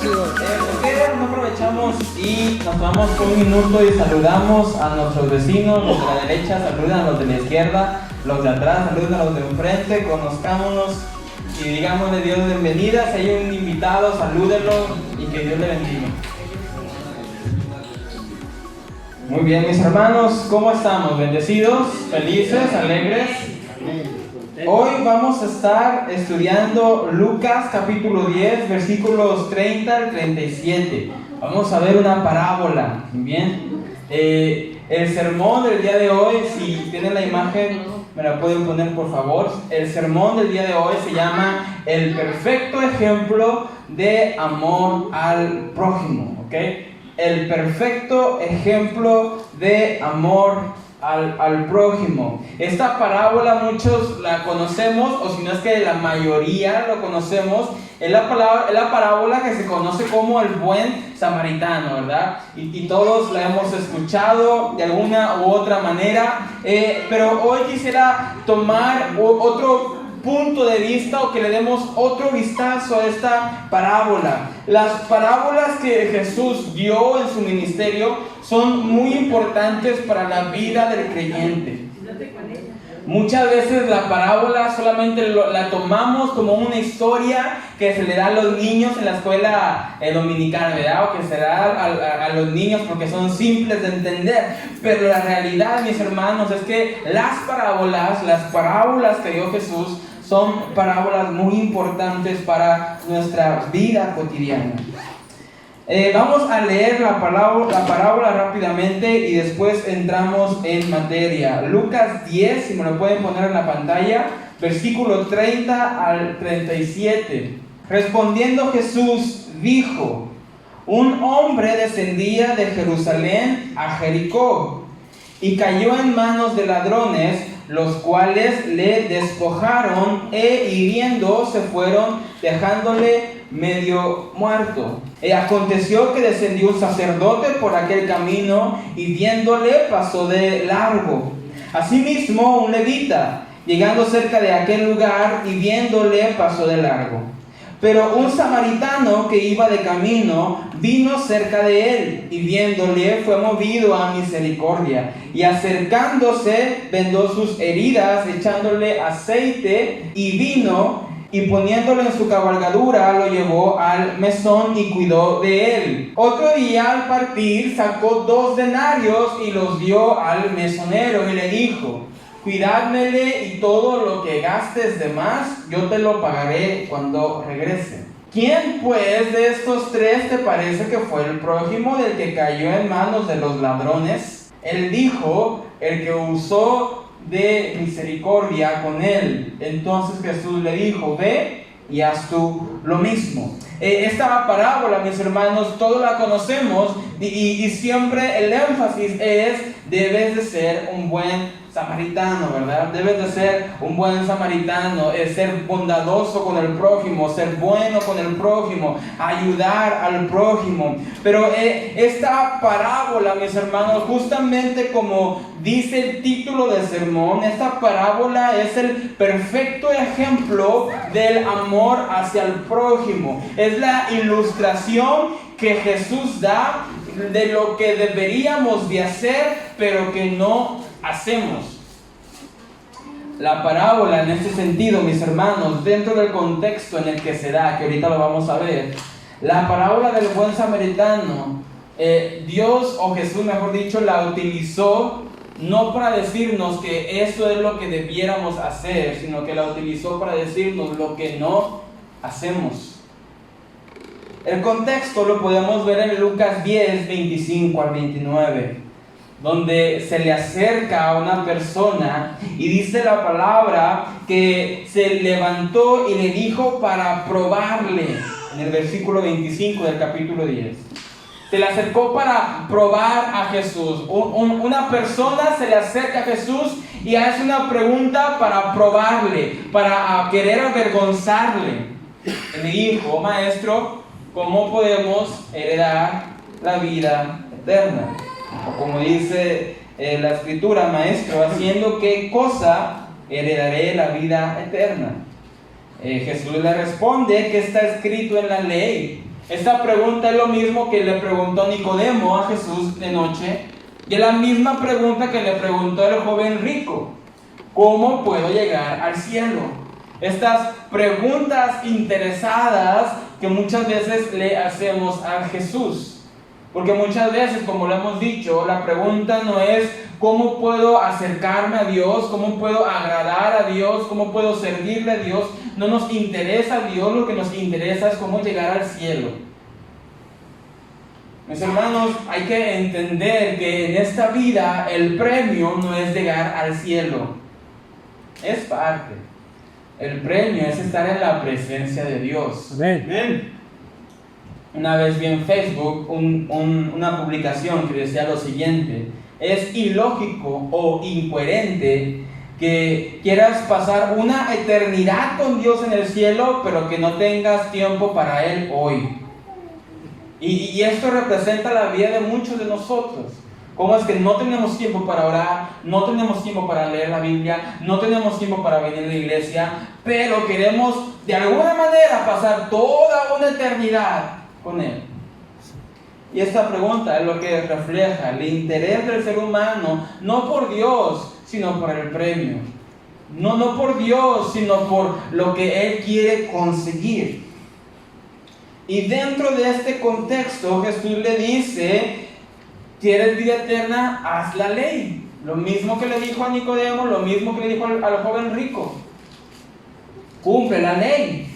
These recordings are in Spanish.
¿Por qué no aprovechamos y nos tomamos un minuto y saludamos a nuestros vecinos? Los de la derecha saludan a los de la izquierda, los de atrás saludan a los de enfrente, conozcámonos y digámosle Dios bienvenida. Si hay un invitado, salúdenlo y que Dios le bendiga. Muy bien, mis hermanos, ¿cómo estamos? ¿Bendecidos? ¿Felices? ¿Alegres? Hoy vamos a estar estudiando Lucas capítulo 10, versículos 30 al 37. Vamos a ver una parábola. Bien. El sermón del día de hoy, si tienen la imagen, me la pueden poner por favor. El sermón del día de hoy se llama El perfecto ejemplo de amor al prójimo. ¿Ok? El perfecto ejemplo de amor al prójimo. Esta parábola muchos la conocemos, o si no es que la mayoría lo conocemos. Es la parábola que se conoce como el buen samaritano, ¿verdad? Y todos la hemos escuchado de alguna u otra manera, pero hoy quisiera tomar otro punto de vista, o que le demos otro vistazo a esta parábola. Las parábolas que Jesús dio en su ministerio son muy importantes para la vida del creyente. Muchas veces la parábola solamente la tomamos como una historia que se le da a los niños en la escuela dominicana, ¿verdad? O que se da a los niños porque son simples de entender. Pero la realidad, mis hermanos, es que las parábolas que dio Jesús son parábolas muy importantes para nuestra vida cotidiana. Vamos a leer la parábola rápidamente y después entramos en materia. Lucas 10, si me lo pueden poner en la pantalla, versículo 30 al 37. Respondiendo Jesús dijo: un hombre descendía de Jerusalén a Jericó y cayó en manos de ladrones, los cuales le despojaron e hiriendo se fueron, dejándole medio muerto. Aconteció que descendió un sacerdote por aquel camino y viéndole pasó de largo. Asimismo un levita, llegando cerca de aquel lugar y viéndole pasó de largo. Pero un samaritano que iba de camino vino cerca de él y viéndole fue movido a misericordia y acercándose vendó sus heridas echándole aceite y vino y poniéndolo en su cabalgadura lo llevó al mesón y cuidó de él. Otro día al partir sacó 2 denarios y los dio al mesonero y le dijo: cuidádmele y todo lo que gastes de más, yo te lo pagaré cuando regrese. ¿Quién pues de estos 3 te parece que fue el prójimo del que cayó en manos de los ladrones? Él dijo: el que usó de misericordia con él. Entonces Jesús le dijo: ve y haz tú lo mismo. Esta parábola, mis hermanos, todos la conocemos y siempre el énfasis es: debes de ser un buen samaritano, ¿verdad? Debes de ser un buen samaritano, ser bondadoso con el prójimo, ser bueno con el prójimo, ayudar al prójimo. Pero esta parábola, mis hermanos, justamente como dice el título del sermón, esta parábola es el perfecto ejemplo del amor hacia el prójimo. Es la ilustración que Jesús da de lo que deberíamos de hacer, pero que no hacemos. La parábola en este sentido, mis hermanos, dentro del contexto en el que se da, que ahorita lo vamos a ver, la parábola del buen samaritano, Dios, o Jesús mejor dicho, la utilizó no para decirnos que eso es lo que debiéramos hacer, sino que la utilizó para decirnos lo que no hacemos. El contexto lo podemos ver en Lucas 10, 25 al 29, donde se le acerca a una persona y dice la palabra que se levantó y le dijo para probarle, en el versículo 25 del capítulo 10. Se le acercó para probar a Jesús. Una persona se le acerca a Jesús y hace una pregunta para probarle, para querer avergonzarle. Le dijo: maestro, ¿cómo podemos heredar la vida eterna? O como dice la escritura: maestro, ¿haciendo qué cosa heredaré la vida eterna? Jesús le responde que está escrito en la ley: Esta pregunta es lo mismo que le preguntó Nicodemo a Jesús de noche, y es la misma pregunta que le preguntó el joven rico: ¿cómo puedo llegar al cielo? Estas preguntas interesadas que muchas veces le hacemos a Jesús. Porque muchas veces, como lo hemos dicho, la pregunta no es cómo puedo acercarme a Dios, cómo puedo agradar a Dios, cómo puedo servirle a Dios. No nos interesa a Dios, lo que nos interesa es cómo llegar al cielo. Mis hermanos, hay que entender que en esta vida el premio no es llegar al cielo. Es parte. El premio es estar en la presencia de Dios. Amén. Una vez vi en Facebook una publicación que decía lo siguiente: es ilógico o incoherente que quieras pasar una eternidad con Dios en el cielo, pero que no tengas tiempo para Él hoy. Y esto representa la vida de muchos de nosotros. ¿Cómo es que no tenemos tiempo para orar, no tenemos tiempo para leer la Biblia, no tenemos tiempo para venir a la iglesia, pero queremos de alguna manera pasar toda una eternidad con Él? Y esta pregunta es lo que refleja el interés del ser humano, no por Dios, sino por el premio. No por Dios, sino por lo que Él quiere conseguir. Y dentro de este contexto, Jesús le dice: ¿quieres vida eterna? Haz la ley. Lo mismo que le dijo a Nicodemo, lo mismo que le dijo al joven rico. Cumple la ley.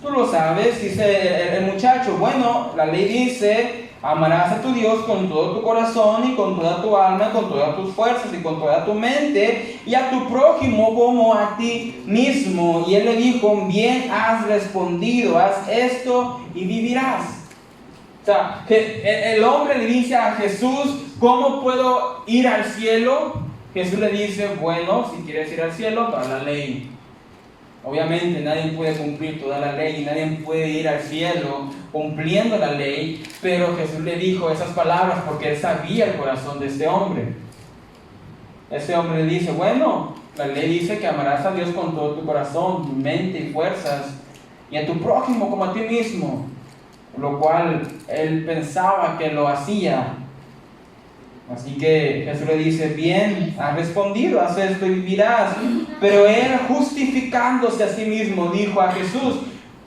Tú lo sabes, dice el muchacho. Bueno, la ley dice: amarás a tu Dios con todo tu corazón y con toda tu alma, con todas tus fuerzas y con toda tu mente, y a tu prójimo como a ti mismo. Y él le dijo: bien has respondido, haz esto y vivirás. O sea, que el hombre le dice a Jesús: ¿cómo puedo ir al cielo? Jesús le dice: bueno, si quieres ir al cielo, toda la ley. Obviamente nadie puede cumplir toda la ley y nadie puede ir al cielo cumpliendo la ley, pero Jesús le dijo esas palabras porque Él sabía el corazón de este hombre. Este hombre le dice: bueno, la ley dice que amarás a Dios con todo tu corazón, tu mente y fuerzas, y a tu prójimo como a ti mismo, lo cual él pensaba que lo hacía. Así que Jesús le dice: bien, has respondido, haz esto y vivirás. Pero él, justificándose a sí mismo, dijo a Jesús: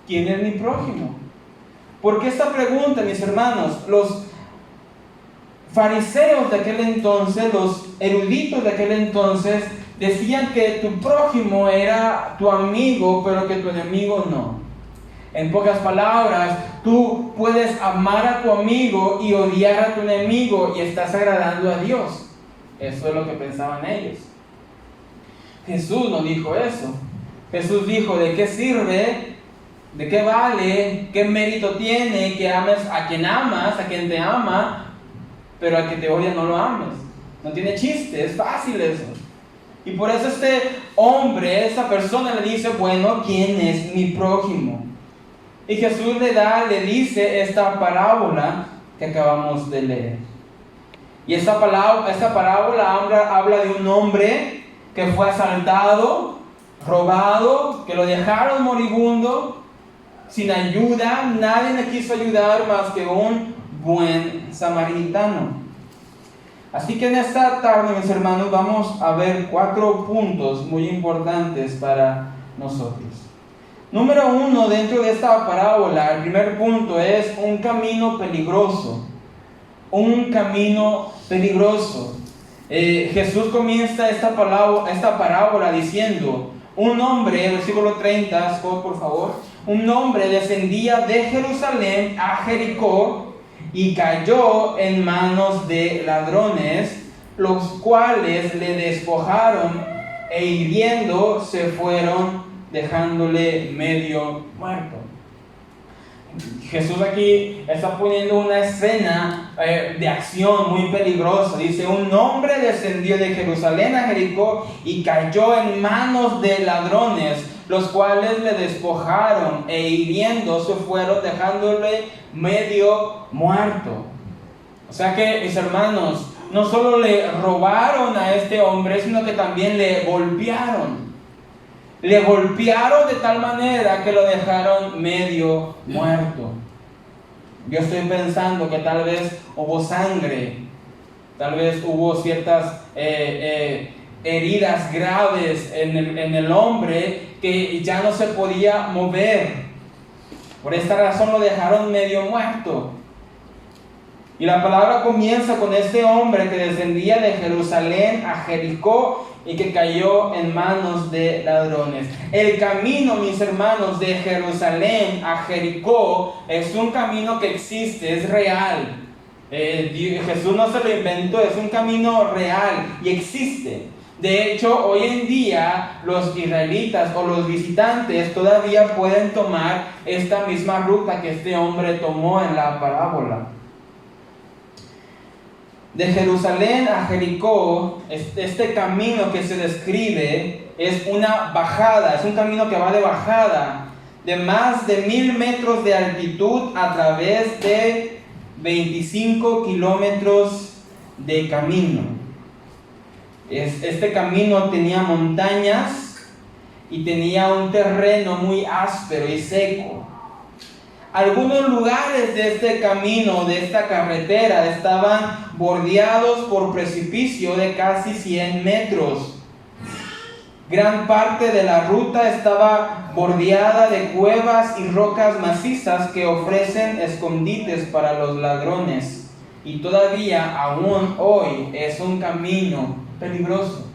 ¿quién es mi prójimo? Porque esta pregunta, mis hermanos, los fariseos de aquel entonces, los eruditos de aquel entonces, decían que tu prójimo era tu amigo, pero que tu enemigo no. En pocas palabras, tú puedes amar a tu amigo y odiar a tu enemigo y estás agradando a Dios. Eso es lo que pensaban ellos. Jesús no dijo eso. Jesús dijo: ¿de qué sirve? ¿De qué vale? ¿Qué mérito tiene que ames a quien amas, a quien te ama, pero a quien te odia no lo ames? No tiene chiste, es fácil eso. Y por eso este hombre, esa persona le dice: bueno, ¿quién es mi prójimo? Y Jesús le dice esta parábola que acabamos de leer. Y esta parábola habla de un hombre que fue asaltado, robado, que lo dejaron moribundo, sin ayuda. Nadie le quiso ayudar más que un buen samaritano. Así que en esta tarde, mis hermanos, vamos a ver 4 puntos muy importantes para nosotros. Número 1, dentro de esta parábola, el primer punto es un camino peligroso. Un camino peligroso. Jesús comienza esta parábola diciendo: un hombre, versículo 30, Scott, por favor. Un hombre descendía de Jerusalén a Jericó y cayó en manos de ladrones, los cuales le despojaron e hiriendo se fueron, dejándole medio muerto. Jesús aquí está poniendo una escena de acción muy peligrosa. Dice: un hombre descendió de Jerusalén a Jericó y cayó en manos de ladrones, los cuales le despojaron e hiriendo se fueron, dejándole medio muerto. O sea que, mis hermanos, no solo le robaron a este hombre, sino que también le golpearon. Le golpearon de tal manera que lo dejaron medio muerto. Yo estoy pensando que tal vez hubo sangre, tal vez hubo ciertas heridas graves en el hombre que ya no se podía mover. Por esta razón lo dejaron medio muerto. Y la palabra comienza con este hombre que descendía de Jerusalén a Jericó y que cayó en manos de ladrones. El camino, mis hermanos, de Jerusalén a Jericó es un camino que existe, es real. Jesús no se lo inventó, es un camino real y existe. De hecho, hoy en día los israelitas o los visitantes todavía pueden tomar esta misma ruta que este hombre tomó en la parábola. De Jerusalén a Jericó, este camino que se describe es una bajada, es un camino que va de bajada de más de 1000 metros de altitud a través de 25 kilómetros de camino. Este camino tenía montañas y tenía un terreno muy áspero y seco. Algunos lugares de este camino, de esta carretera, estaban bordeados por precipicio de casi 100 metros. Gran parte de la ruta estaba bordeada de cuevas y rocas macizas que ofrecen escondites para los ladrones. Y todavía, aún hoy, es un camino peligroso.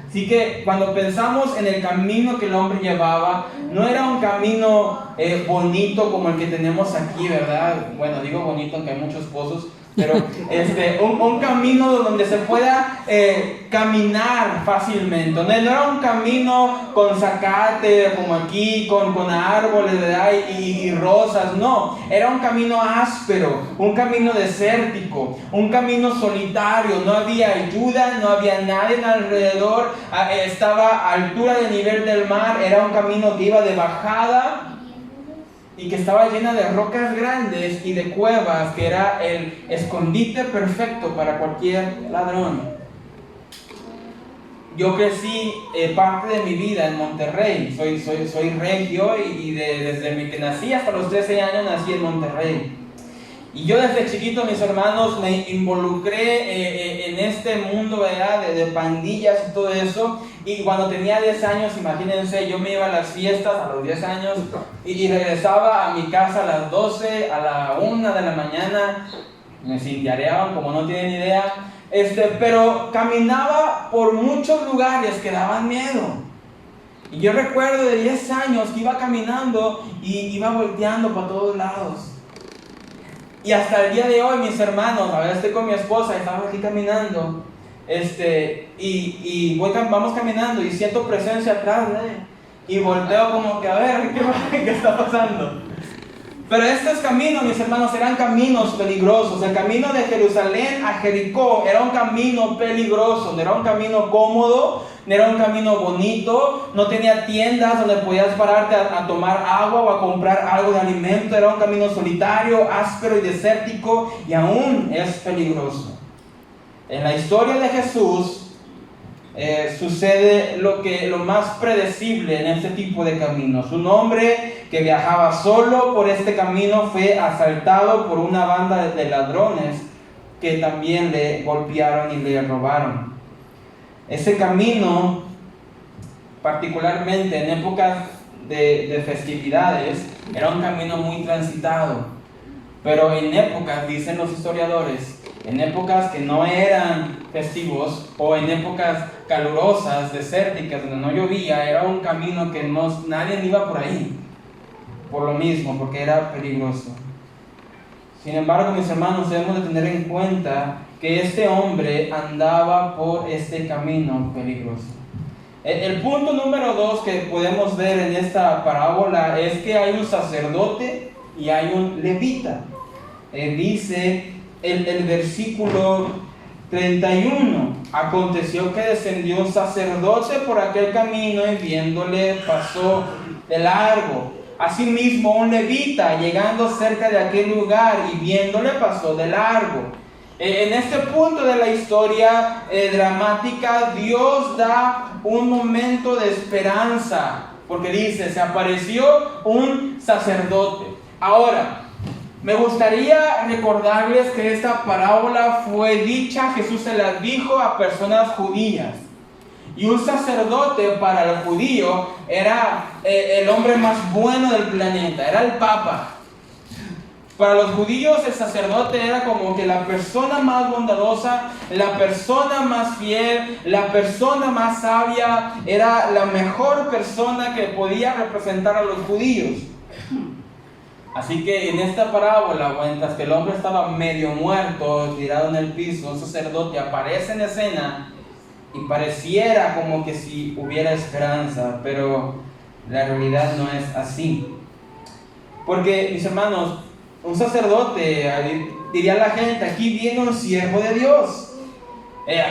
Así que cuando pensamos en el camino que el hombre llevaba, no era un camino bonito como el que tenemos aquí, ¿verdad? Bueno, digo bonito aunque hay muchos pozos, pero un camino donde se pueda caminar fácilmente. No era un camino con zacate como aquí, con árboles, ¿verdad? y rosas, no. Era un camino áspero, un camino desértico, un camino solitario. No había ayuda, no había nadie alrededor, estaba a altura del nivel del mar. Era un camino que iba de bajada y que estaba llena de rocas grandes y de cuevas, que era el escondite perfecto para cualquier ladrón. Yo crecí parte de mi vida en Monterrey, soy regio y desde que nací hasta los 13 años nací en Monterrey. Y yo desde chiquito, mis hermanos, me involucré en este mundo, ¿verdad? de pandillas y todo eso. Y cuando tenía 10 años, imagínense, yo me iba a las fiestas a los 10 años y regresaba a mi casa a las 12, a la 1 de la mañana. Me cintareaban como no tienen idea. Pero caminaba por muchos lugares que daban miedo. Y yo recuerdo de 10 años que iba caminando y iba volteando para todos lados. Y hasta el día de hoy, mis hermanos, a ver, estoy con mi esposa, estamos aquí caminando, vamos caminando y siento presencia atrás, y volteo como que a ver, ¿qué está pasando? Pero estos caminos, mis hermanos, eran caminos peligrosos. El camino de Jerusalén a Jericó era un camino peligroso, no era un camino cómodo, no era un camino bonito, no tenía tiendas donde podías pararte a tomar agua o a comprar algo de alimento. Era un camino solitario, áspero y desértico, y aún es peligroso. En la historia de Jesús sucede lo más predecible en este tipo de caminos. Un hombre que viajaba solo por este camino fue asaltado por una banda de ladrones que también le golpearon y le robaron. Ese camino, particularmente en épocas de festividades, era un camino muy transitado. Pero en épocas, dicen los historiadores, en épocas que no eran festivos o en épocas calurosas, desérticas, donde no llovía, era un camino que nadie iba por ahí, por lo mismo, porque era peligroso. Sin embargo, mis hermanos, debemos de tener en cuenta que este hombre andaba por este camino peligroso. El punto número 2 que podemos ver en esta parábola es que hay un sacerdote y hay un levita. Dice el versículo 31: aconteció que descendió un sacerdote por aquel camino y viéndole pasó de largo. Asimismo un levita, llegando cerca de aquel lugar y viéndole, pasó de largo. En este punto de la historia dramática, Dios da un momento de esperanza, porque dice, se apareció un sacerdote. Ahora, Me gustaría recordarles que esta parábola fue dicha, Jesús se la dijo a personas judías. Y un sacerdote para el judío era el hombre más bueno del planeta, era el Papa. Para los judíos el sacerdote era como que la persona más bondadosa, la persona más fiel, la persona más sabia, era la mejor persona que podía representar a los judíos. Así que en esta parábola, mientras que el hombre estaba medio muerto, tirado en el piso, un sacerdote aparece en escena y pareciera como que si hubiera esperanza, pero la realidad no es así. Porque, mis hermanos, un sacerdote, diría la gente, aquí viene un siervo de Dios.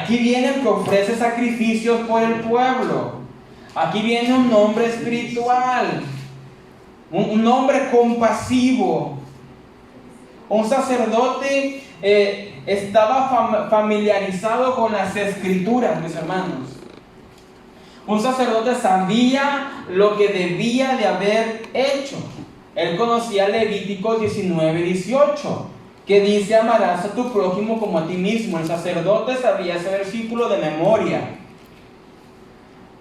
Aquí viene el que ofrece sacrificios por el pueblo. Aquí viene un hombre espiritual, un hombre compasivo. Un sacerdote estaba familiarizado con las escrituras, mis hermanos. Un sacerdote sabía lo que debía de haber hecho. Él conocía Levítico 19:18, que dice: amarás a tu prójimo como a ti mismo. El sacerdote sabía ese versículo de memoria.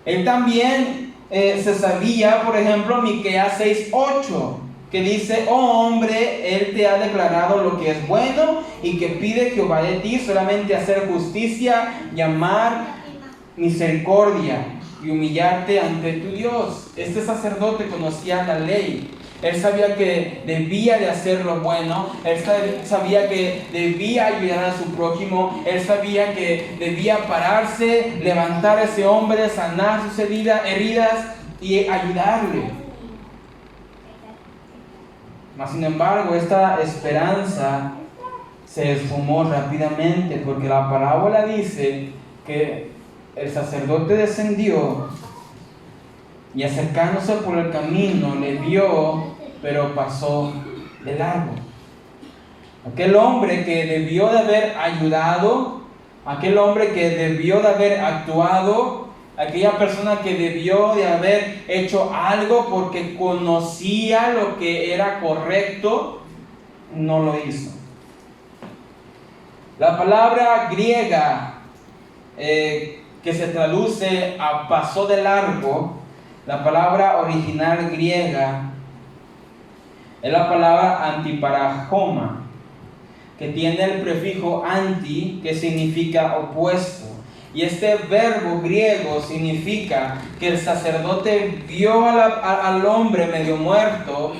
Él también se sabía, por ejemplo, Miqueas 6:8, que dice: oh hombre, Él te ha declarado lo que es bueno y que pide Jehová de ti solamente hacer justicia y amar misericordia y humillarte ante tu Dios. Este sacerdote conocía la ley. Él sabía que debía de hacer lo bueno. Él sabía que debía ayudar a su prójimo. Él sabía que debía pararse, levantar a ese hombre, sanar sus heridas y ayudarle. Mas sin embargo, esta esperanza se esfumó rápidamente, porque la parábola dice que el sacerdote descendió y acercándose por el camino le vio, pero pasó de largo. Aquel hombre que debió de haber ayudado, aquel hombre que debió de haber actuado, aquella persona que debió de haber hecho algo porque conocía lo que era correcto, no lo hizo. La palabra griega que se traduce a pasó de largo, la palabra original griega es la palabra antiparajoma, que tiene el prefijo anti, que significa opuesto. Y este verbo griego significa que el sacerdote vio al hombre medio muerto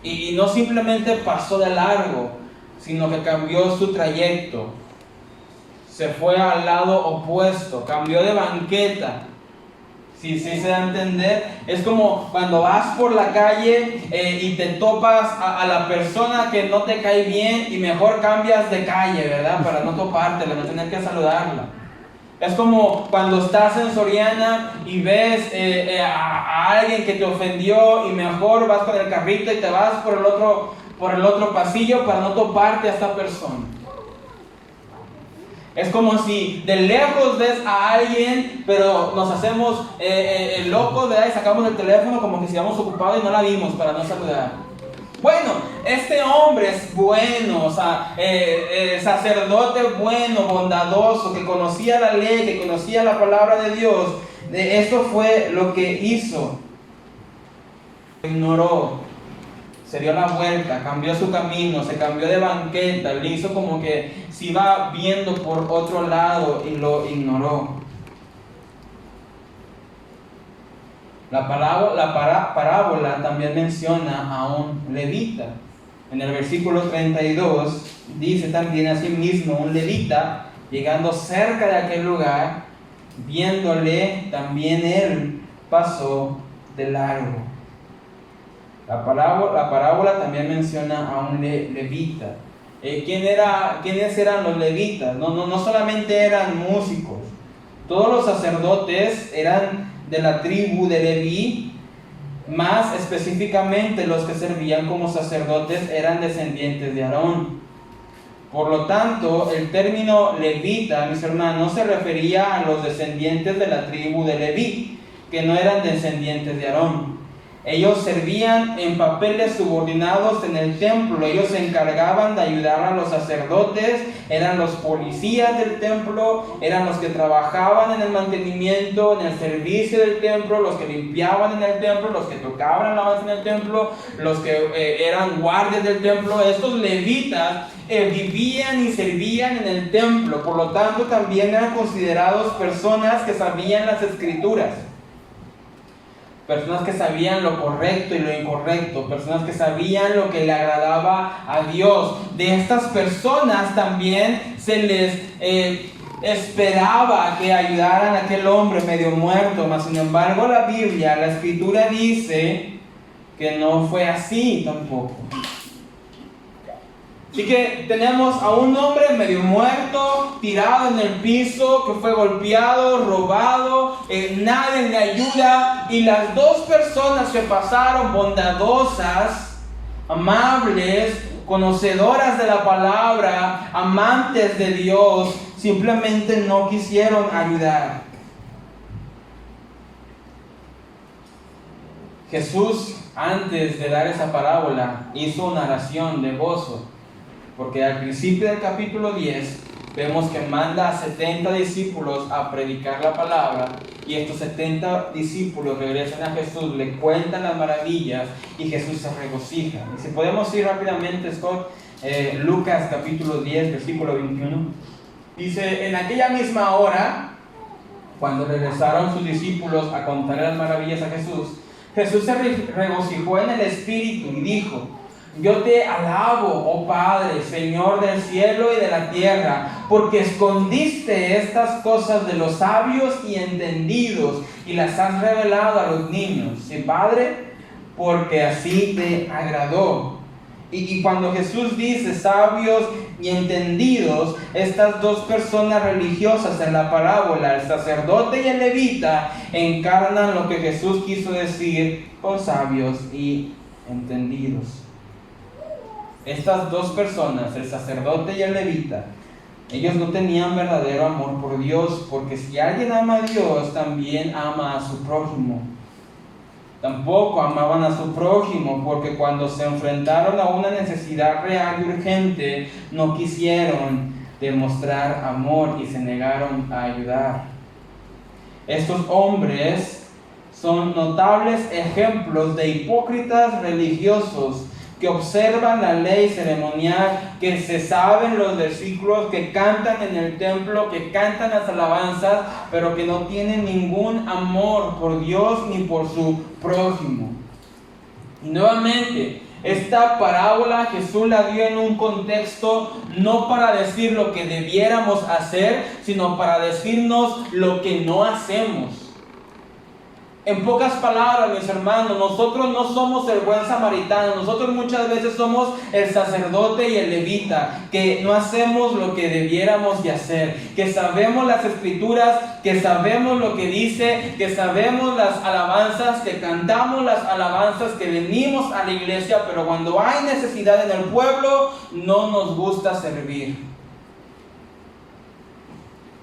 y no simplemente pasó de largo, sino que cambió su trayecto. Se fue al lado opuesto, cambió de banqueta. Si se da a entender, es como cuando vas por la calle y te topas a la persona que no te cae bien y mejor cambias de calle, ¿verdad? Para no topártela, no tener que saludarla. Es como cuando estás en Soriana y ves a alguien que te ofendió y mejor vas con el carrito y te vas por el otro pasillo para no toparte a esta persona. Es como si de lejos ves a alguien, pero nos hacemos locos, ¿verdad? Y sacamos el teléfono como que si íbamos ocupados y no la vimos para no saludar. Bueno, este hombre es bueno, o sea, sacerdote bueno, bondadoso, que conocía la ley, que conocía la palabra de Dios. Esto fue lo que hizo. Ignoró. Se dio la vuelta, cambió su camino, se cambió de banqueta, le hizo como que se iba viendo por otro lado y lo ignoró. La parábola también menciona a un levita. En el versículo 32 dice también así mismo: un levita, llegando cerca de aquel lugar, viéndole, también él pasó de largo. La parábola también menciona a un levita. ¿Quiénes eran los levitas? No solamente eran músicos. Todos los sacerdotes eran de la tribu de Leví. Más específicamente, los que servían como sacerdotes eran descendientes de Aarón. Por lo tanto, el término levita, mis hermanos, se refería a los descendientes de la tribu de Leví, que no eran descendientes de Aarón. Ellos servían en papeles subordinados en el templo. Ellos se encargaban de ayudar a los sacerdotes, eran los policías del templo, eran los que trabajaban en el mantenimiento, en el servicio del templo, los que limpiaban en el templo, los que tocaban alabanza en el templo, los que eran guardias del templo. Estos levitas vivían y servían en el templo, por lo tanto también eran considerados personas que sabían las escrituras. Personas que sabían lo correcto y lo incorrecto, personas que sabían lo que le agradaba a Dios. De estas personas también se les esperaba que ayudaran a aquel hombre medio muerto, mas sin embargo la Biblia, la Escritura dice que no fue así tampoco. Así que tenemos a un hombre medio muerto, tirado en el piso, que fue golpeado, robado, nadie le ayuda, y las dos personas que pasaron bondadosas, amables, conocedoras de la palabra, amantes de Dios, simplemente no quisieron ayudar. Jesús, antes de dar esa parábola, hizo una oración de gozo. Porque al principio del capítulo 10 vemos que manda a 70 discípulos a predicar la palabra, y estos 70 discípulos regresan a Jesús, le cuentan las maravillas y Jesús se regocija. Y si podemos ir rápidamente, Scott, Lucas capítulo 10, versículo 21. Dice: en aquella misma hora, cuando regresaron sus discípulos a contar las maravillas a Jesús, Jesús se regocijó en el Espíritu y dijo: yo te alabo, oh Padre, Señor del cielo y de la tierra, porque escondiste estas cosas de los sabios y entendidos y las has revelado a los niños. ¿Sí, Padre? Porque así te agradó. Y cuando Jesús dice sabios y entendidos, estas dos personas religiosas en la parábola, el sacerdote y el levita, encarnan lo que Jesús quiso decir con sabios y entendidos. Estas dos personas, el sacerdote y el levita, ellos no tenían verdadero amor por Dios, porque si alguien ama a Dios, también ama a su prójimo. Tampoco amaban a su prójimo, porque cuando se enfrentaron a una necesidad real y urgente, no quisieron demostrar amor y se negaron a ayudar. Estos hombres son notables ejemplos de hipócritas religiosos que observan la ley ceremonial, que se saben los versículos, que cantan en el templo, que cantan las alabanzas, pero que no tienen ningún amor por Dios ni por su prójimo. Y nuevamente, esta parábola Jesús la dio en un contexto no para decir lo que debiéramos hacer, sino para decirnos lo que no hacemos. En pocas palabras, mis hermanos, nosotros no somos el buen samaritano. Nosotros muchas veces somos el sacerdote y el levita, que no hacemos lo que debiéramos de hacer, que sabemos las escrituras, que sabemos lo que dice, que sabemos las alabanzas, que cantamos las alabanzas, que venimos a la iglesia, pero cuando hay necesidad en el pueblo, no nos gusta servir.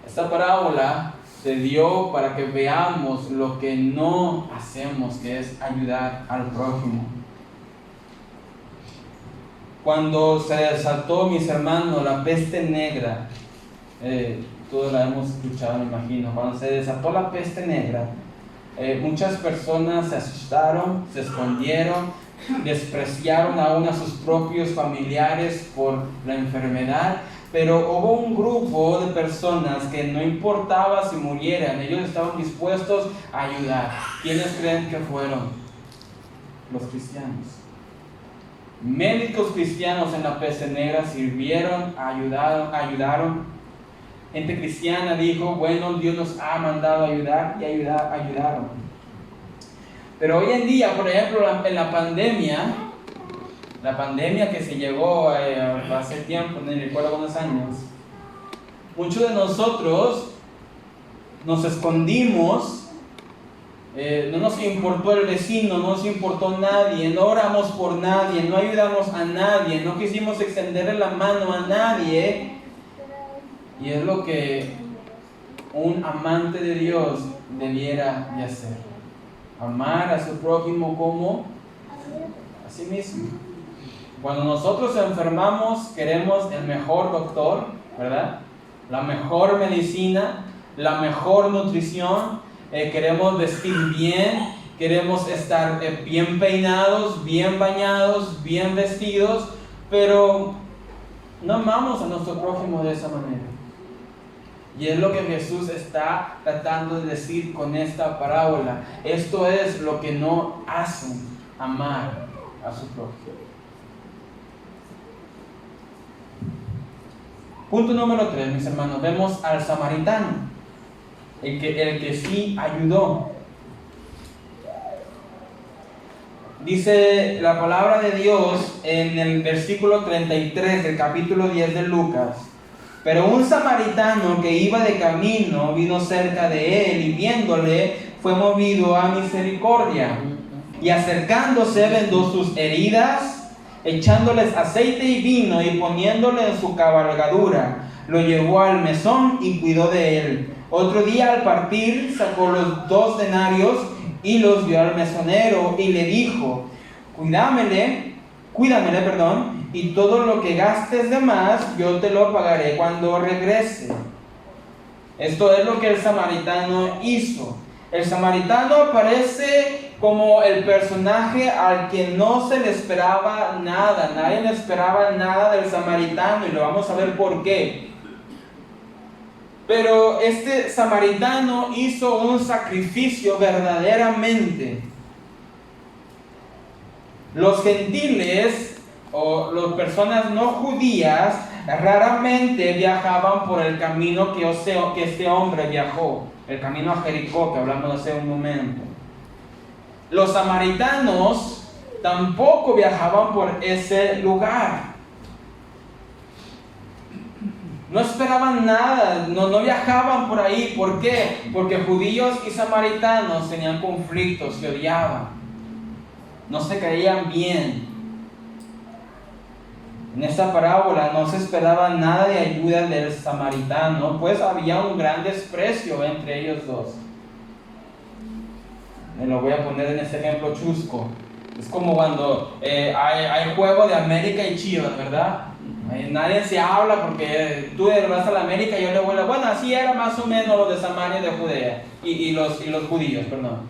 Esta parábola se dio para que veamos lo que no hacemos, que es ayudar al prójimo. Cuando se desató, mis hermanos, la peste negra, todos la hemos escuchado, me imagino. Cuando se desató la peste negra, muchas personas se asustaron, se escondieron, despreciaron aún a sus propios familiares por la enfermedad. Pero hubo un grupo de personas que no importaba si murieran, ellos estaban dispuestos a ayudar. ¿Quiénes creen que fueron? Los cristianos. Médicos cristianos en la peste negra sirvieron, ayudaron. Gente cristiana dijo: bueno, Dios nos ha mandado a ayudar, y ayudaron. Pero hoy en día, por ejemplo, en la pandemia que se llevó hace tiempo, no recuerdo cuántos años, muchos de nosotros nos escondimos, no nos importó el vecino, no nos importó nadie, no oramos por nadie, no ayudamos a nadie, no quisimos extenderle la mano a nadie. Y es lo que un amante de Dios debiera de hacer. Amar a su prójimo como a sí mismo. Cuando nosotros enfermamos, queremos el mejor doctor, ¿verdad? La mejor medicina, la mejor nutrición, queremos vestir bien, queremos estar bien peinados, bien bañados, bien vestidos, pero no amamos a nuestro prójimo de esa manera. Y es lo que Jesús está tratando de decir con esta parábola. Esto es lo que no hacen, amar a su prójimo. Punto número 3, mis hermanos. Vemos al samaritano, el que sí ayudó. Dice la palabra de Dios en el versículo 33 del capítulo 10 de Lucas: pero un samaritano que iba de camino vino cerca de él y viéndole fue movido a misericordia. Y acercándose vendó sus heridas, echándoles aceite y vino y poniéndole en su cabalgadura, lo llevó al mesón y cuidó de él. Otro día al partir sacó los 2 denarios y los dio al mesonero y le dijo: cuídamele, y todo lo que gastes de más yo te lo pagaré cuando regrese. Esto es lo que el samaritano hizo. El samaritano aparece como el personaje al que no se le esperaba nada. Nadie le esperaba nada del samaritano, y lo vamos a ver por qué. Pero este samaritano hizo un sacrificio verdaderamente. Los gentiles o las personas no judías raramente viajaban por el camino que este hombre viajó, el camino a Jericó que hablamos hace un momento. Los samaritanos tampoco viajaban por ese lugar. No esperaban nada, no viajaban por ahí. ¿Por qué? Porque judíos y samaritanos tenían conflictos, se odiaban, no se caían bien. En esta parábola no se esperaba nada de ayuda del samaritano, pues había un gran desprecio entre ellos dos. Me lo voy a poner en este ejemplo chusco. Es como cuando hay juego de América y Chivas, ¿verdad? Nadie se habla porque tú le vas a la América y yo le voy a... Bueno, así era más o menos los de Samaria y de Judea y los judíos, perdón.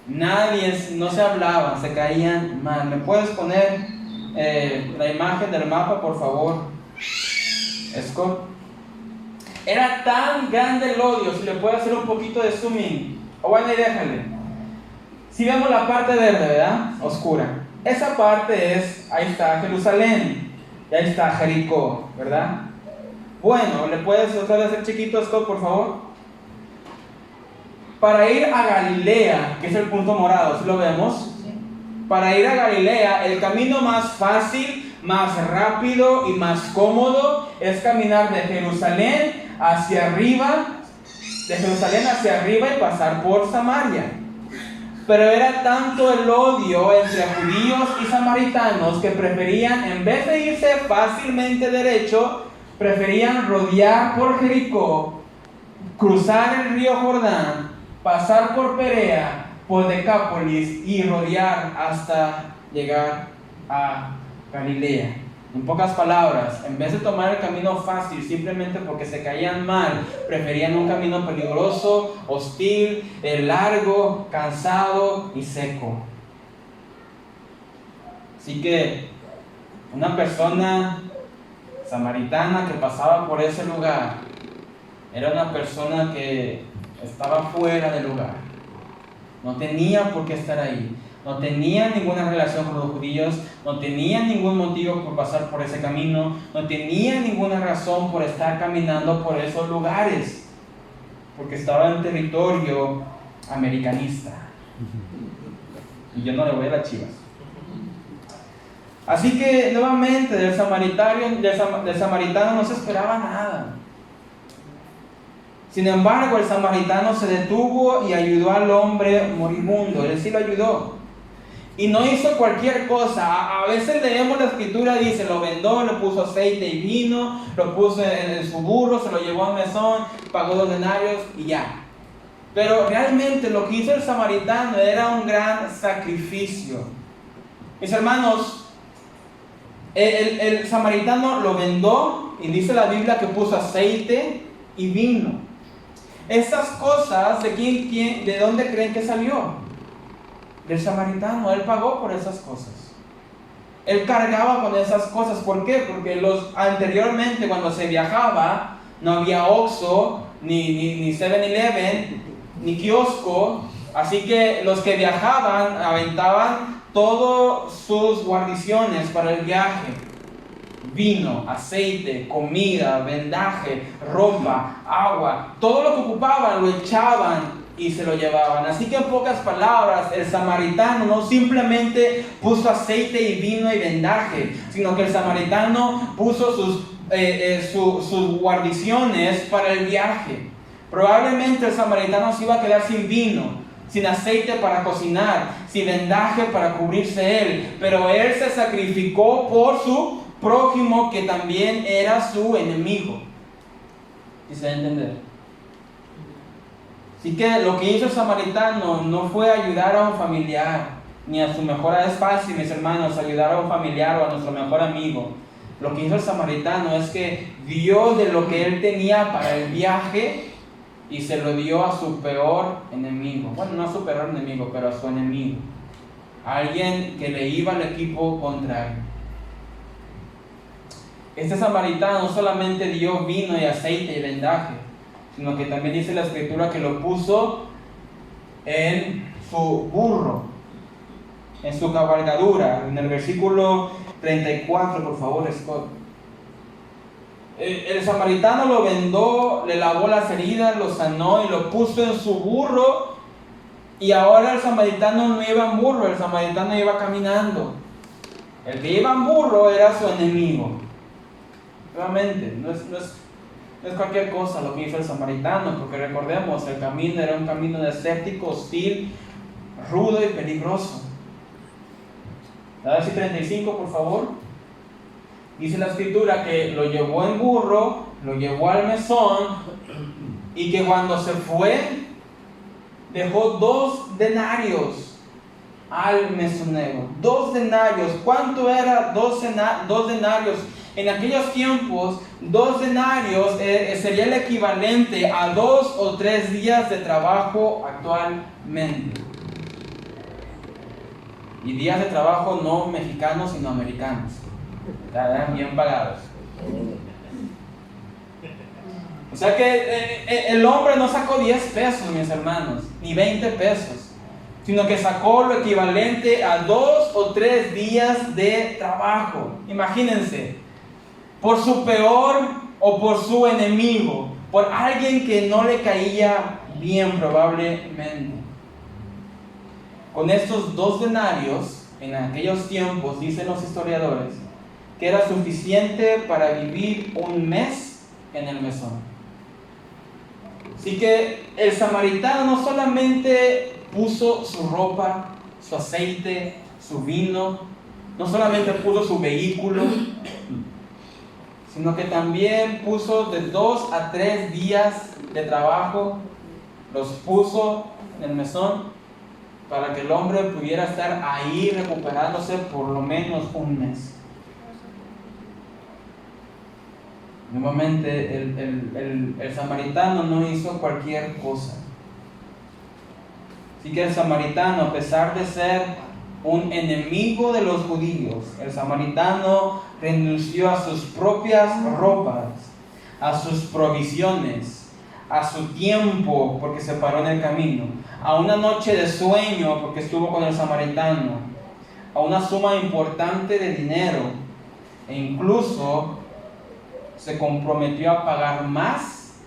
No se hablaban, se caían mal. ¿Me puedes poner la imagen del mapa, por favor, Scott? Era tan grande el odio, si le puedo hacer un poquito de zoom in. O bueno, y déjale. Si vemos la parte verde, ¿verdad? Oscura. Esa parte ahí está Jerusalén. Y ahí está Jericó, ¿verdad? Bueno, ¿le puedes otra vez hacer chiquito, Scott, por favor? Para ir a Galilea, que es el punto morado, ¿sí lo vemos? Para ir a Galilea, el camino más fácil, más rápido y más cómodo es caminar de Jerusalén hacia arriba y pasar por Samaria. Pero era tanto el odio entre judíos y samaritanos que preferían, en vez de irse fácilmente derecho, preferían rodear por Jericó, cruzar el río Jordán, pasar por Perea, por Decápolis y rodear hasta llegar a Galilea. En pocas palabras, en vez de tomar el camino fácil simplemente porque se caían mal, preferían un camino peligroso, hostil, largo, cansado y seco. Así que una persona samaritana que pasaba por ese lugar era una persona que estaba fuera del lugar. No tenía por qué estar ahí. No tenía ninguna relación con los judíos, no tenía ningún motivo por pasar por ese camino, no tenía ninguna razón por estar caminando por esos lugares, porque estaba en territorio americanista. Y yo no le voy a las Chivas. Así que nuevamente del samaritano no se esperaba nada. Sin embargo, el samaritano se detuvo y ayudó al hombre moribundo. Él sí lo ayudó. Y no hizo cualquier cosa. A veces leemos la escritura, dice, lo vendó, le puso aceite y vino, lo puso en su burro, se lo llevó al mesón, pagó 2 denarios y ya. Pero realmente lo que hizo el samaritano era un gran sacrificio. Mis hermanos, el samaritano lo vendó y dice la Biblia que puso aceite y vino. Estas cosas, ¿de dónde creen que salió? Del samaritano. Él pagó por esas cosas. Él cargaba con esas cosas. ¿Por qué? Porque anteriormente cuando se viajaba no había Oxxo, ni 7-Eleven, ni kiosco. Así que los que viajaban aventaban todas sus guarniciones para el viaje. Vino, aceite, comida, vendaje, ropa, agua. Todo lo que ocupaban lo echaban y se lo llevaban. Así que en pocas palabras, el samaritano no simplemente puso aceite y vino y vendaje, sino que el samaritano puso sus guarniciones para el viaje. Probablemente el samaritano se iba a quedar sin vino, sin aceite para cocinar, sin vendaje para cubrirse él, pero él se sacrificó por su prójimo, que también era su enemigo. ¿Sí se va a entender? Así que lo que hizo el samaritano no fue ayudar a un familiar, ni a su mejor. Es fácil, mis hermanos, ayudar a un familiar o a nuestro mejor amigo. Lo que hizo el samaritano es que dio de lo que él tenía para el viaje y se lo dio a su peor enemigo. Bueno, no a su peor enemigo, pero a su enemigo. A alguien que le iba al equipo contrario. Este samaritano no solamente dio vino y aceite y vendaje, sino que también dice la escritura que lo puso en su burro, en su cabalgadura. En el versículo 34, por favor, Scott. El samaritano lo vendó, le lavó las heridas, lo sanó y lo puso en su burro. Y ahora el samaritano no iba en burro, el samaritano iba caminando. El que iba en burro era su enemigo. Nuevamente, no es cualquier cosa lo que hizo el samaritano, porque recordemos, el camino era un camino desértico, hostil, rudo y peligroso. Verso 35, por favor. Dice la escritura que lo llevó en burro, lo llevó al mesón, y que cuando se fue, dejó 2 denarios al mesonero. 2 denarios. ¿Cuánto era 2 denarios? En aquellos tiempos, 2 denarios sería el equivalente a 2 o 3 días de trabajo actualmente. Y días de trabajo no mexicanos, sino americanos. Eran bien pagados. O sea que el hombre no sacó 10 pesos, mis hermanos, ni 20 pesos, sino que sacó lo equivalente a 2 o 3 días de trabajo. Imagínense. Por su peor o por su enemigo, por alguien que no le caía bien probablemente. Con estos 2 denarios, en aquellos tiempos, dicen los historiadores, que era suficiente para vivir un mes en el mesón. Así que el samaritano no solamente puso su ropa, su aceite, su vino, no solamente puso su vehículo, sino que también puso de 2 a 3 días de trabajo, los puso en el mesón para que el hombre pudiera estar ahí recuperándose por lo menos un mes. Nuevamente, el samaritano no hizo cualquier cosa. Así que el samaritano, a pesar de ser un enemigo de los judíos, el samaritano renunció a sus propias ropas, a sus provisiones, a su tiempo porque se paró en el camino, a una noche de sueño porque estuvo con el samaritano, a una suma importante de dinero, e incluso se comprometió a pagar más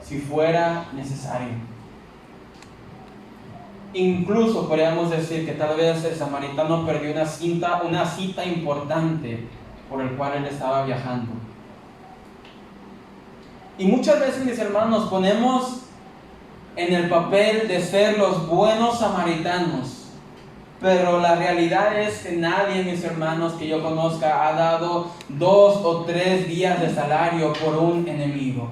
si fuera necesario. Incluso podríamos decir que tal vez el samaritano perdió una cita importante por el cual él estaba viajando. Y muchas veces, mis hermanos, ponemos en el papel de ser los buenos samaritanos, pero la realidad es que nadie, mis hermanos, que yo conozca ha dado 2 o 3 días de salario por un enemigo.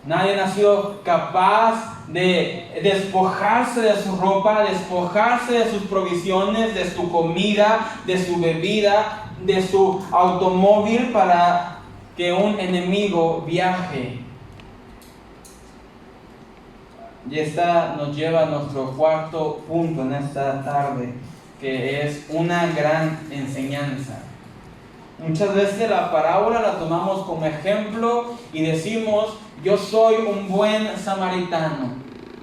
Nadie ha sido capaz de despojarse de su ropa, despojarse de sus provisiones, de su comida, de su bebida, de su automóvil para que un enemigo viaje. Y esta nos lleva a nuestro cuarto punto en esta tarde, que es una gran enseñanza. Muchas veces la parábola la tomamos como ejemplo y decimos: yo soy un buen samaritano.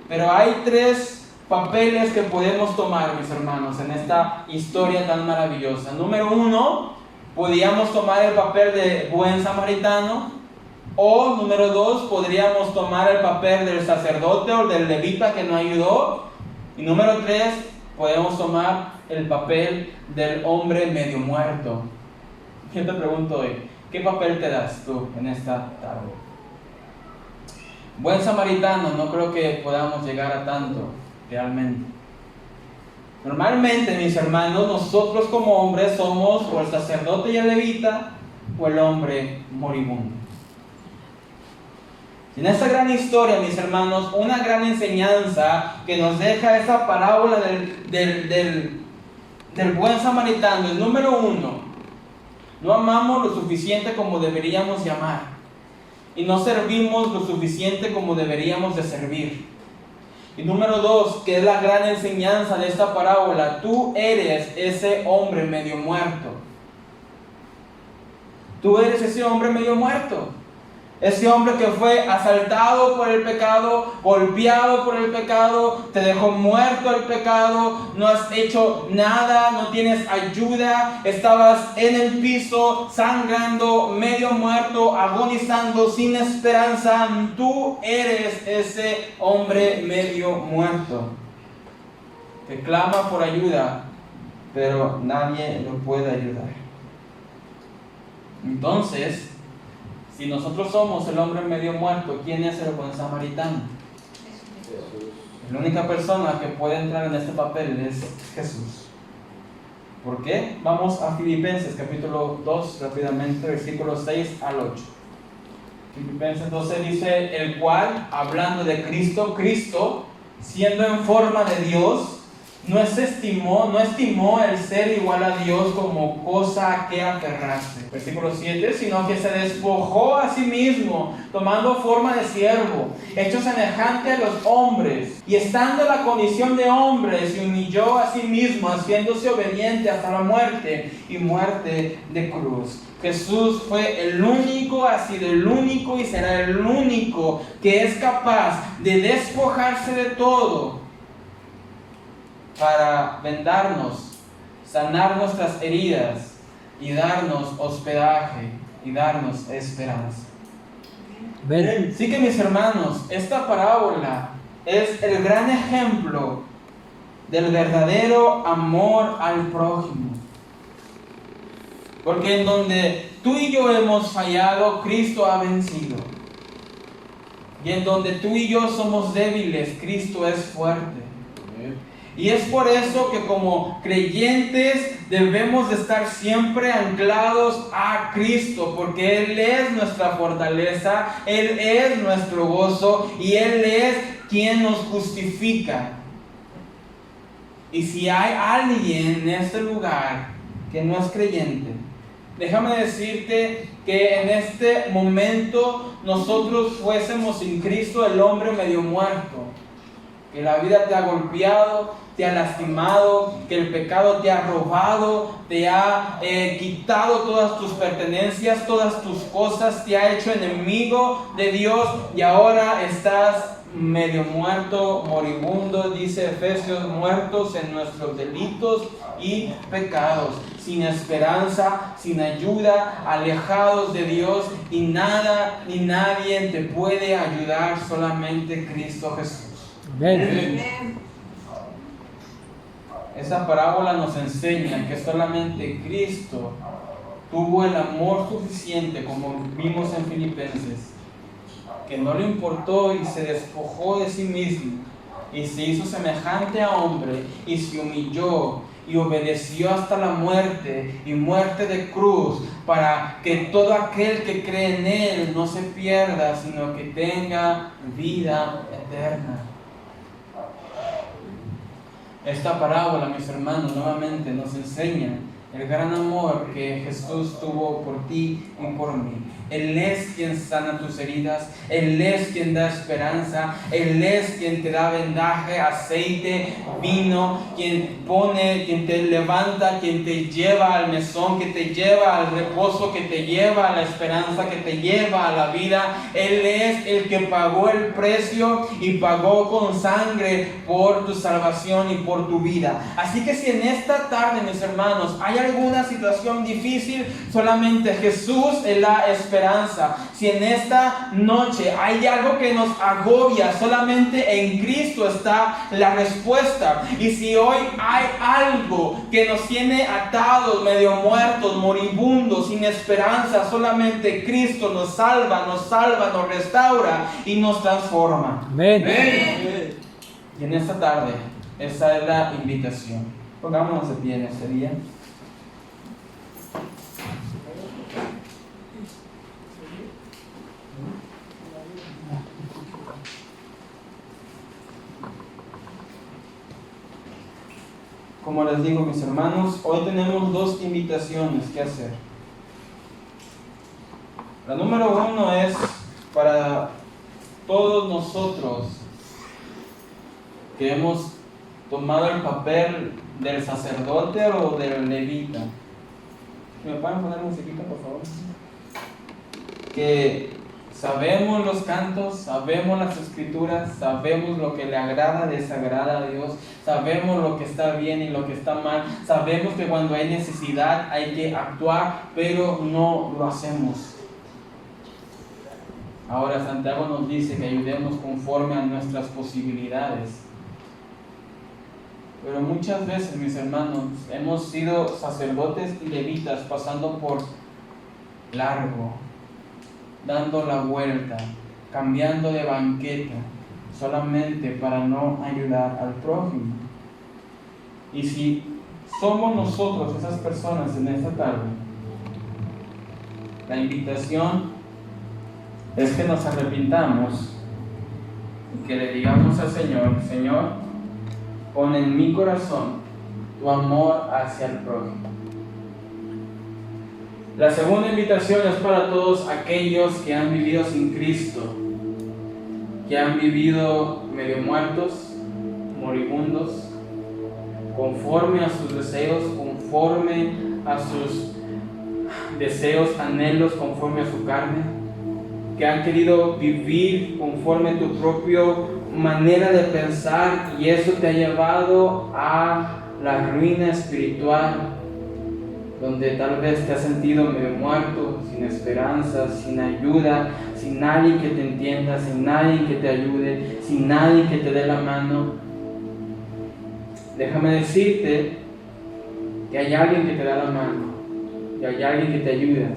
Pero hay 3 papeles que podemos tomar, mis hermanos, en esta historia tan maravillosa. Número 1, podríamos tomar el papel de buen samaritano. O número 2, podríamos tomar el papel del sacerdote o del levita que nos ayudó. Y número 3, podemos tomar el papel del hombre medio muerto. Yo te pregunto hoy, ¿qué papel te das tú en esta tarde? Buen samaritano, no creo que podamos llegar a tanto, realmente. Normalmente, mis hermanos, nosotros como hombres somos o el sacerdote y el levita o el hombre moribundo. En esta gran historia, mis hermanos, una gran enseñanza que nos deja esa parábola del buen samaritano. El número 1, no amamos lo suficiente como deberíamos de amar, y no servimos lo suficiente como deberíamos de servir. Y número 2, que es la gran enseñanza de esta parábola: tú eres ese hombre medio muerto. Tú eres ese hombre medio muerto. Ese hombre que fue asaltado por el pecado, golpeado por el pecado, te dejó muerto el pecado, no has hecho nada, no tienes ayuda, estabas en el piso, sangrando, medio muerto, agonizando, sin esperanza. Tú eres ese hombre medio muerto que clama por ayuda, pero nadie lo puede ayudar. Entonces, si nosotros somos el hombre medio muerto, ¿quién es el buen samaritano? Jesús. La única persona que puede entrar en este papel es Jesús. ¿Por qué? Vamos a Filipenses capítulo 2 rápidamente, versículos 6 al 8. Filipenses 12 dice: el cual, hablando de Cristo, siendo en forma de Dios, no estimó el ser igual a Dios como cosa a que aferrarse. Versículo 7, sino que se despojó a sí mismo, tomando forma de siervo, hecho semejante a los hombres, y estando en la condición de hombre, se humilló a sí mismo, haciéndose obediente hasta la muerte, y muerte de cruz. Jesús fue el único, ha sido el único y será el único que es capaz de despojarse de todo para vendarnos, sanar nuestras heridas y darnos hospedaje y darnos esperanza. Ven. Sí que, mis hermanos, esta parábola es el gran ejemplo del verdadero amor al prójimo. Porque en donde tú y yo hemos fallado, Cristo ha vencido. Y en donde tú y yo somos débiles, Cristo es fuerte. Y es por eso que como creyentes debemos de estar siempre anclados a Cristo, porque Él es nuestra fortaleza, Él es nuestro gozo y Él es quien nos justifica. Y si hay alguien en este lugar que no es creyente, déjame decirte que en este momento nosotros fuésemos sin Cristo el hombre medio muerto. Que la vida te ha golpeado, te ha lastimado, que el pecado te ha robado, te ha quitado todas tus pertenencias, todas tus cosas, te ha hecho enemigo de Dios y ahora estás medio muerto, moribundo, dice Efesios, muertos en nuestros delitos y pecados, sin esperanza, sin ayuda, alejados de Dios, y nada ni nadie te puede ayudar, solamente Cristo Jesús. Amén. Esa parábola nos enseña que solamente Cristo tuvo el amor suficiente, como vimos en Filipenses, que no le importó y se despojó de sí mismo y se hizo semejante a hombre y se humilló y obedeció hasta la muerte y muerte de cruz, para que todo aquel que cree en Él no se pierda, sino que tenga vida eterna. Esta parábola, mis hermanos, nuevamente nos enseña el gran amor que Jesús tuvo por ti y por mí. Él es quien sana tus heridas, Él es quien da esperanza, Él es quien te da vendaje, aceite, vino, quien te levanta, quien te lleva al mesón, que te lleva al reposo, que te lleva a la esperanza, que te lleva a la vida. Él es el que pagó el precio y pagó con sangre por tu salvación y por tu vida. Así que si en esta tarde, mis hermanos, hay alguna situación difícil, solamente Jesús es la esperanza. Si en esta noche hay algo que nos agobia, solamente en Cristo está la respuesta. Y si hoy hay algo que nos tiene atados, medio muertos, moribundos, sin esperanza, solamente Cristo nos salva, nos restaura y nos transforma. Amén. Amén. Y en esta tarde, esa es la invitación. Pongámonos de pie en este día. Como les digo, mis hermanos, hoy tenemos dos invitaciones que hacer. La número uno es para todos nosotros que hemos tomado el papel del sacerdote o del levita. ¿Me pueden poner musiquita, por favor? Que sabemos los cantos, sabemos las escrituras, sabemos lo que le agrada, desagrada a Dios, sabemos lo que está bien y lo que está mal, sabemos que cuando hay necesidad hay que actuar, pero no lo hacemos. Ahora Santiago nos dice que ayudemos conforme a nuestras posibilidades. Pero muchas veces, mis hermanos, hemos sido sacerdotes y levitas pasando por largo, dando la vuelta, cambiando de banqueta, solamente para no ayudar al prójimo. Y si somos nosotros esas personas en esta tarde, la invitación es que nos arrepintamos y que le digamos al Señor: Señor, pon en mi corazón tu amor hacia el prójimo. La segunda invitación es para todos aquellos que han vivido sin Cristo, que han vivido medio muertos, moribundos, conforme a sus deseos, conforme a sus deseos, anhelos, conforme a su carne, que han querido vivir conforme a tu propia manera de pensar, y eso te ha llevado a la ruina espiritual, donde tal vez te has sentido medio muerto, sin esperanza, sin ayuda, sin nadie que te entienda, sin nadie que te ayude, sin nadie que te dé la mano. Déjame decirte que hay alguien que te da la mano, que hay alguien que te ayuda,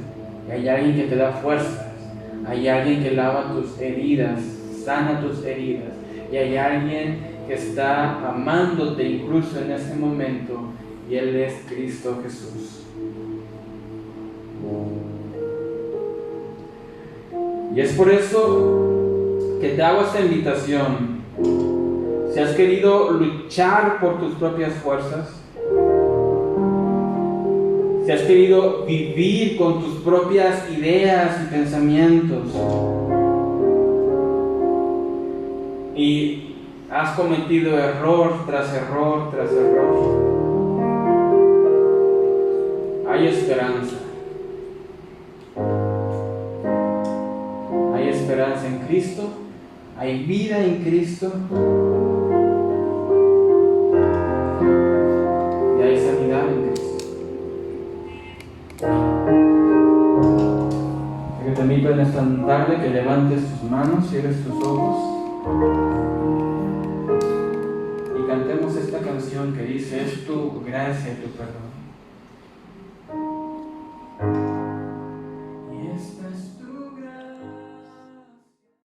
que hay alguien que te da fuerzas, hay alguien que lava tus heridas, sana tus heridas, y hay alguien que está amándote incluso en este momento, y Él es Cristo Jesús. Y es por eso que te hago esta invitación. Si has querido luchar por tus propias fuerzas, si has querido vivir con tus propias ideas y pensamientos, y has cometido error tras error tras error, hay esperanza. Hay esperanza en Cristo, hay vida en Cristo, y hay sanidad en Cristo. Te invito en esta tarde que levantes tus manos, cierres tus ojos y cantemos esta canción que dice: es tu gracia y tu perdón.